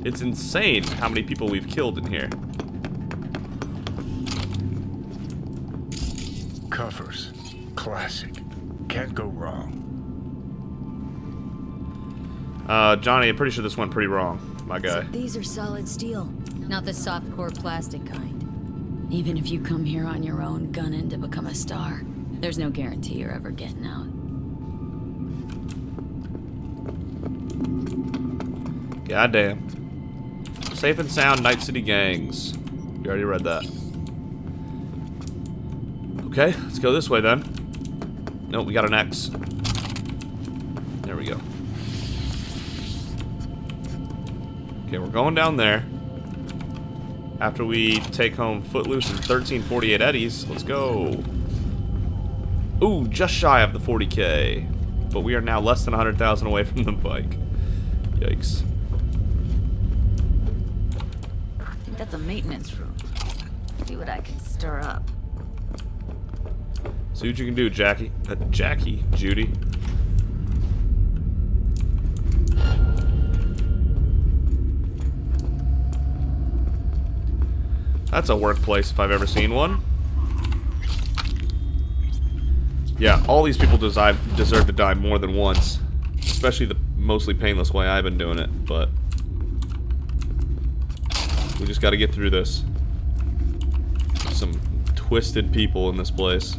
It's insane how many people we've killed in here. Covers. Classic. Can't go wrong. Johnny, I'm pretty sure this went pretty wrong, my guy. So these are solid steel, not the soft core plastic kind. Even if you come here on your own, gunning to become a star, there's no guarantee you're ever getting out. Goddamn. Safe and sound Night City gangs. You already read that. Okay, let's go this way then. Nope, we got an X. There we go. Okay, we're going down there. After we take home Footloose and 1348 Eddies, let's go. Ooh, just shy of the 40K. But we are now less than 100,000 away from the bike. Yikes. I think that's a maintenance room. See what I can stir up. See what you can do, Judy. That's a workplace if I've ever seen one. Yeah, all these people deserve to die more than once. Especially the mostly painless way I've been doing it, but we just gotta get through this. Some twisted people in this place.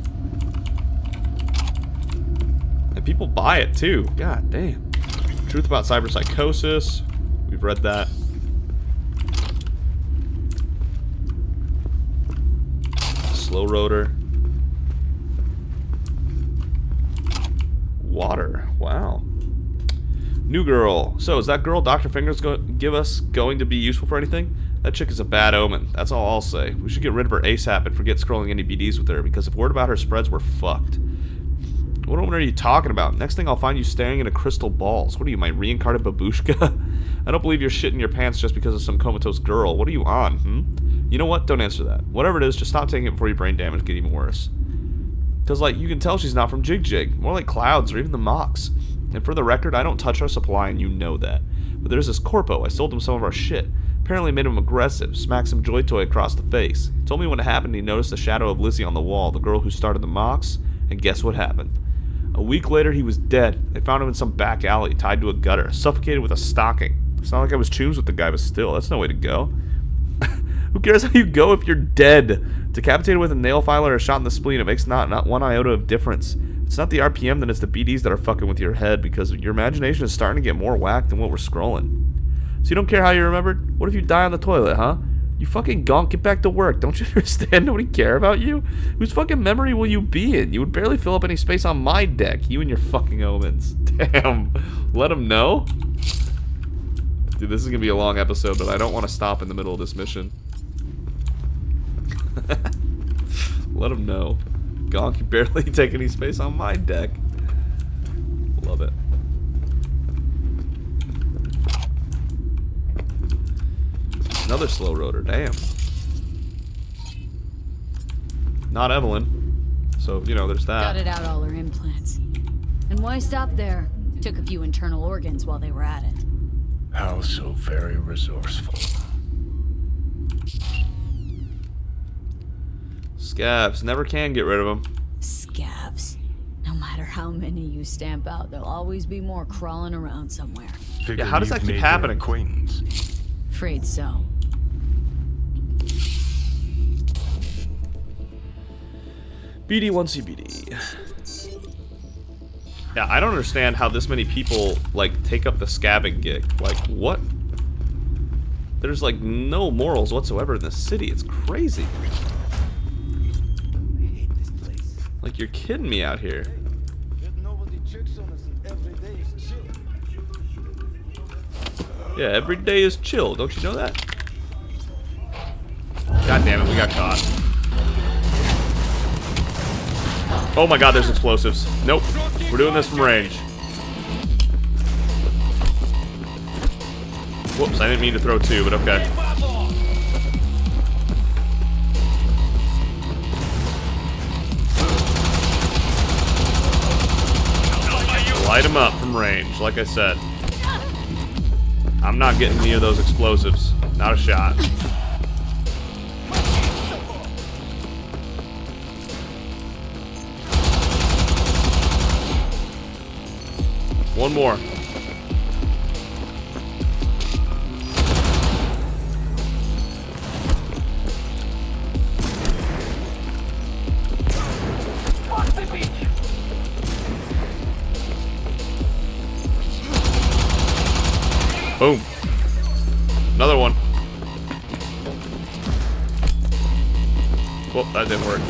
And people buy it too. God damn. Truth about cyberpsychosis. We've read that. Slow rotor. Water. Wow. New girl. So, is that girl Dr. Fingers going to be useful for anything? That chick is a bad omen. That's all I'll say. We should get rid of her ASAP and forget scrolling any BDs with her, because if word about her spreads, we're fucked. What are you talking about? Next thing I'll find you staring into crystal balls. What are you, my reincarnated babushka? I don't believe you're shitting your pants just because of some comatose girl. What are you on, You know what? Don't answer that. Whatever it is, just stop taking it before your brain damage get even worse. Because, like, you can tell she's not from Jig Jig. More like Clouds or even the Mox. And for the record, I don't touch our supply and you know that. But there's this Corpo. I sold him some of our shit. Apparently made him aggressive. Smacked some Joy Toy across the face. He told me when it happened he noticed the shadow of Lizzie on the wall, the girl who started the Mox. And guess what happened? A week later, he was dead. They found him in some back alley, tied to a gutter, suffocated with a stocking. It's not like I was chooms with the guy, but still, that's no way to go. Who cares how you go if you're dead? Decapitated with a nail filer or shot in the spleen, it makes not one iota of difference. It's not the RPM, then it's the BDs that are fucking with your head, because your imagination is starting to get more whacked than what we're scrolling. So you don't care how you're remembered? What if you die on the toilet, huh? You fucking gonk, get back to work. Don't you understand? Nobody care about you? Whose fucking memory will you be in? You would barely fill up any space on my deck. You and your fucking omens. Damn. Let them know? Dude, this is gonna be a long episode, but I don't want to stop in the middle of this mission. Let them know. Gonk, you barely take any space on my deck. Love it. Another slow rotor, damn. Not Evelyn. So, you know, there's that. Gutted out all her implants. And why stop there? Took a few internal organs while they were at it. How so very resourceful. Scabs. Never can get rid of them. Scabs. No matter how many you stamp out, there'll always be more crawling around somewhere. Figure Yeah, how does that you've keep made your happening? Acquaintance. Afraid so. BD1CBD. Yeah, I don't understand how this many people, like, take up the scabbing gig. Like, what? There's, like, no morals whatsoever in this city. It's crazy. Like, you're kidding me out here. Yeah, every day is chill. Don't you know that? God damn it, we got caught. Oh my god, there's explosives. Nope. We're doing this from range. Whoops, I didn't mean to throw two, but okay. Light them up from range, like I said. I'm not getting near those explosives. Not a shot. One more. Boom. Another one. Whoop, that didn't work.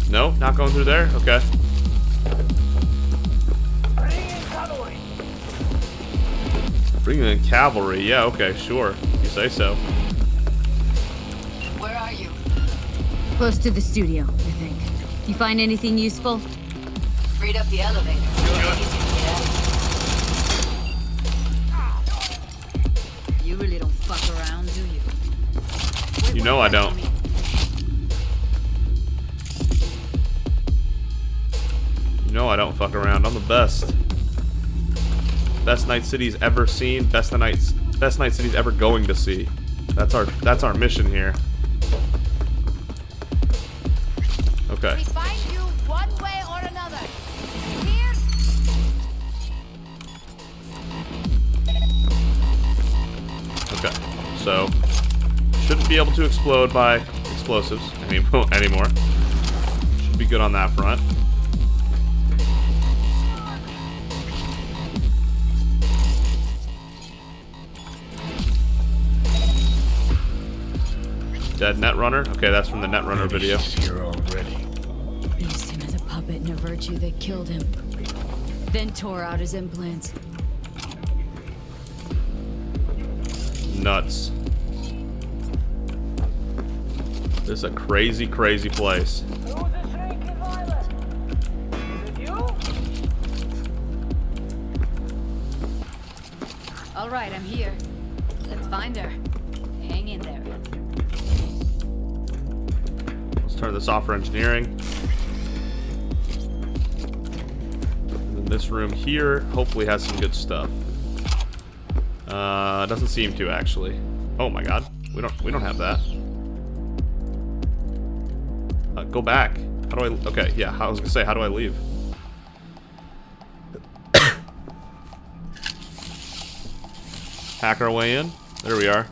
No, not going through there? Okay. Bringing in cavalry. Yeah, okay, sure. If you say so. Where are you? Close to the studio, I think. You find anything useful? Freed up the elevator. You really don't fuck around, do you? You know I don't. You know I don't fuck around. I'm the best. Best Night City's ever seen. Best Night City's ever going to see. That's our mission here. Okay. We find you one way or another. Here. Okay. So shouldn't be able to explode by explosives anymore. Should be good on that front. Dead Netrunner? Okay, that's from the Netrunner video. Here already. Used him as a puppet in a virtue that killed him. Then tore out his implants. Nuts. This is a crazy, crazy place. All right, I'm here. Let's find her. Hang in there. Let's turn this off for engineering. And then this room here hopefully has some good stuff. Doesn't seem to actually. Oh my god, we don't have that. Go back. How do I? Okay, yeah. I was gonna say, how do I leave? Hack our way in. There we are.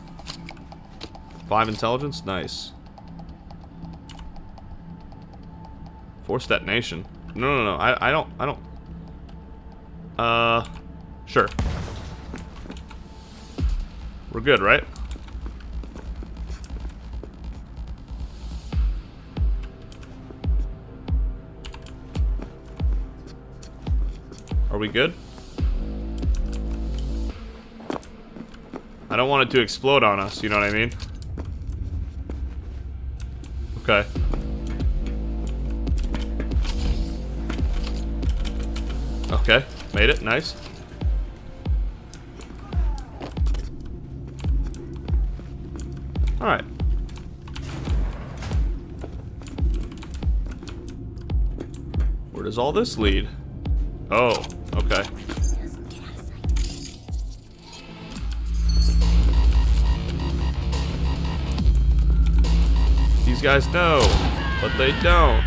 5 intelligence, nice. Force detonation. No. I don't. Sure. We're good, right? Are we good? I don't want it to explode on us, you know what I mean? Okay. Okay, made it, nice. Alright. Where does all this lead? Oh, okay. These guys know, but they don't.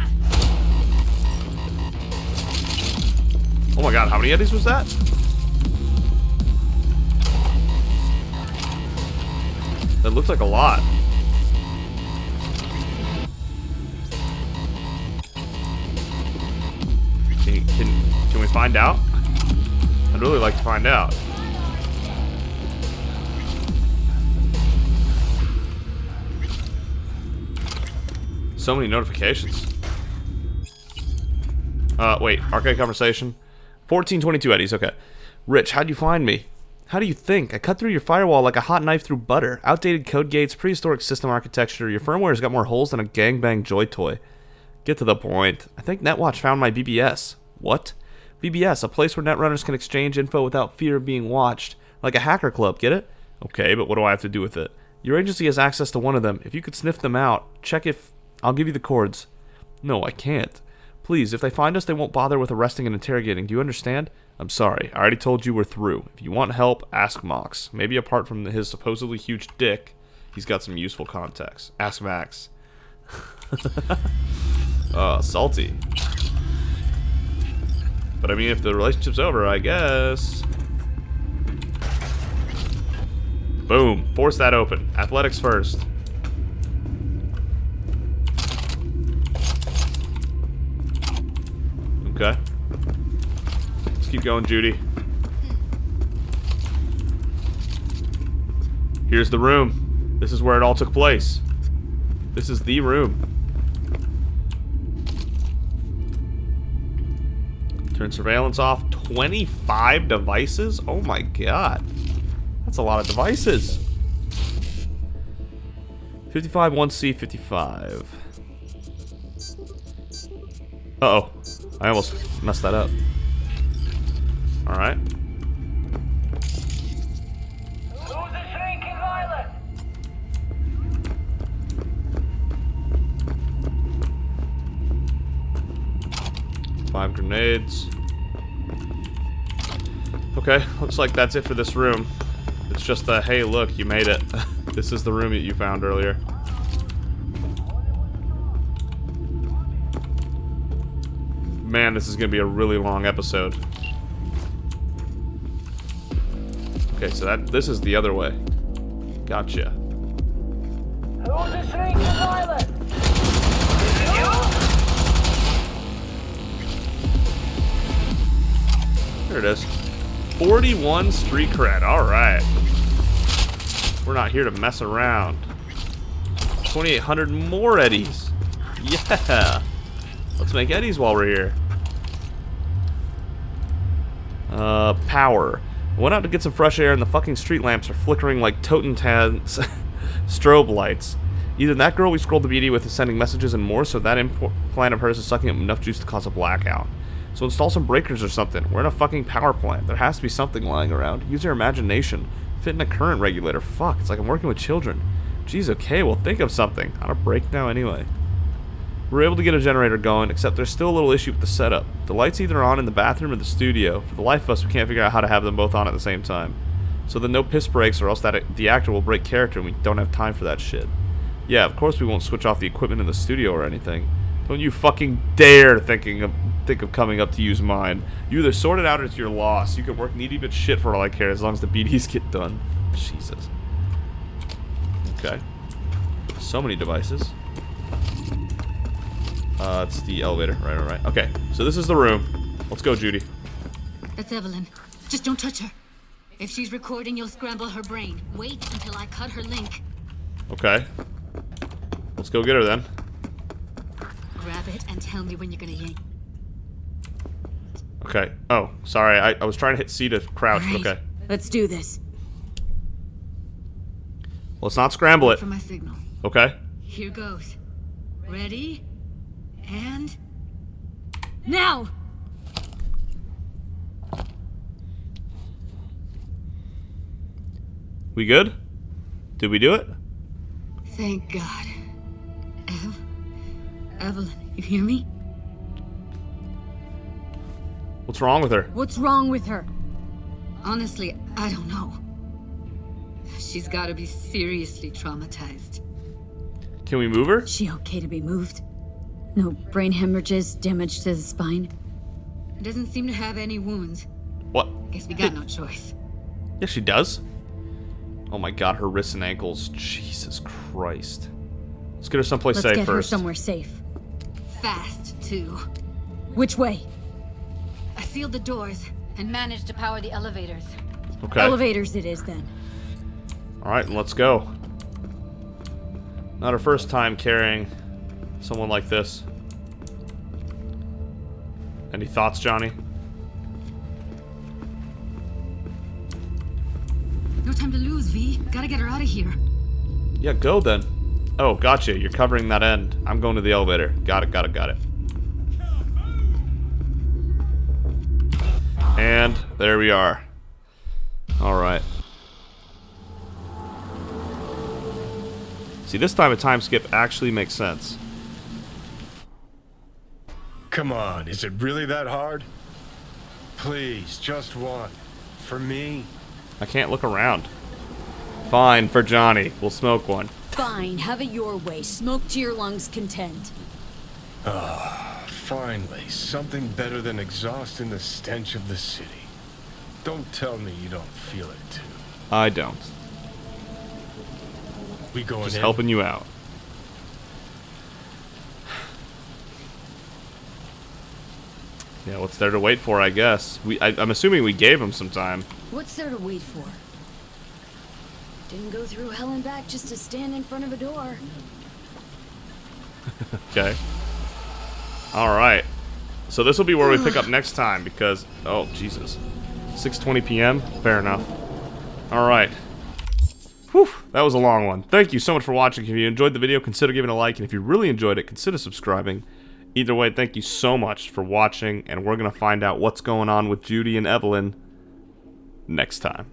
Oh my god, how many eddies was that? That looked like a lot. Can we find out? I'd really like to find out. So many notifications. Wait, arcade conversation. 1422 eddies, okay. Rich, how'd you find me? How do you think? I cut through your firewall like a hot knife through butter. Outdated code gates, prehistoric system architecture. Your firmware's got more holes than a gangbang joy toy. Get to the point. I think NetWatch found my BBS. What? BBS, a place where netrunners can exchange info without fear of being watched. Like a hacker club, get it? Okay, but what do I have to do with it? Your agency has access to one of them. If you could sniff them out, check if... I'll give you the cords. No, I can't. Please, if they find us, they won't bother with arresting and interrogating. Do you understand? I'm sorry. I already told you we're through. If you want help, ask Mox. Maybe apart from his supposedly huge dick, he's got some useful contacts. Ask Max. Salty. But I mean, if the relationship's over, I guess. Boom. Force that open. Athletics first. Okay. Let's keep going, Judy. Here's the room. This is where it all took place. This is the room. Turn surveillance off. 25 devices? Oh my god. That's a lot of devices. 55 1C 55. Uh-oh. I almost messed that up. Alright. Who's the shrinking violet? 5 grenades. Okay, looks like that's it for this room. It's just a, hey look, you made it. This is the room that you found earlier. Man, this is gonna be a really long episode. Okay, so this is the other way. Gotcha. Who's the shrinking violet? There it is. 41 street cred. Alright. We're not here to mess around. 2,800 more eddies. Yeah. Let's make eddies while we're here. Power. I went out to get some fresh air and the fucking street lamps are flickering like Totentan's strobe lights. Either that girl we scrolled the BD with is sending messages and more, so that implant of hers is sucking up enough juice to cause a blackout. So install some breakers or something. We're in a fucking power plant. There has to be something lying around. Use your imagination. Fit in a current regulator. Fuck, it's like I'm working with children. Jeez, okay, well think of something. On a break now anyway. We're able to get a generator going, except there's still a little issue with the setup. The light's either on in the bathroom or the studio. For the life of us, we can't figure out how to have them both on at the same time. So then no piss breaks or else the actor will break character and we don't have time for that shit. Yeah, of course we won't switch off the equipment in the studio or anything. Don't you fucking dare think of coming up to use mine. You either sort it out or it's your loss. You can work knee-deep at shit for all I care as long as the BDs get done. Jesus. Okay. So many devices. It's the elevator. Right. Okay, so this is the room. Let's go, Judy. That's Evelyn. Just don't touch her. If she's recording, you'll scramble her brain. Wait until I cut her link. Okay. Let's go get her then. Grab it and tell me when you're gonna yank. Okay. Oh, sorry. I was trying to hit C to crouch. Right. Okay. Let's do this. Let's not scramble it. For my signal. Okay. Here goes. Ready? And... Now! We good? Did we do it? Thank God. Evelyn, you hear me? What's wrong with her? What's wrong with her? Honestly, I don't know. She's gotta be seriously traumatized. Can we move her? She okay to be moved? No brain hemorrhages, damage to the spine? Doesn't seem to have any wounds. What? Guess we got no choice. Yeah, she does. Oh my god, her wrists and ankles. Jesus Christ. Let's get her someplace safe Let's get her first. somewhere safe. Fast, too. Which way? I sealed the doors and managed to power the elevators. Okay. Elevators it is then. Alright, let's go. Not our first time carrying someone like this. Any thoughts, Johnny? No time to lose, V. Gotta get her out of here. Yeah, go then. Oh, gotcha. You're covering that end. I'm going to the elevator. Got it, got it, got it. And there we are. Alright. See, this time a time skip actually makes sense. Come on, is it really that hard? Please, just one. For me? I can't look around. Fine, for Johnny. We'll smoke one. Fine, have it your way. Smoke to your lungs' content. Ah, finally, something better than exhaust in the stench of the city. Don't tell me you don't feel it too. I don't. We going Just in? helping you out. Yeah, what's there to wait for, I guess? I'm assuming we gave him some time. What's there to wait for? Didn't go through hell and back just to stand in front of a door. Okay. Alright. So this will be where we pick up next time because... Oh, Jesus. 6:20 p.m.? Fair enough. Alright. Whew, that was a long one. Thank you so much for watching. If you enjoyed the video, consider giving a like. And if you really enjoyed it, consider subscribing. Either way, thank you so much for watching. And we're going to find out what's going on with Judy and Evelyn next time.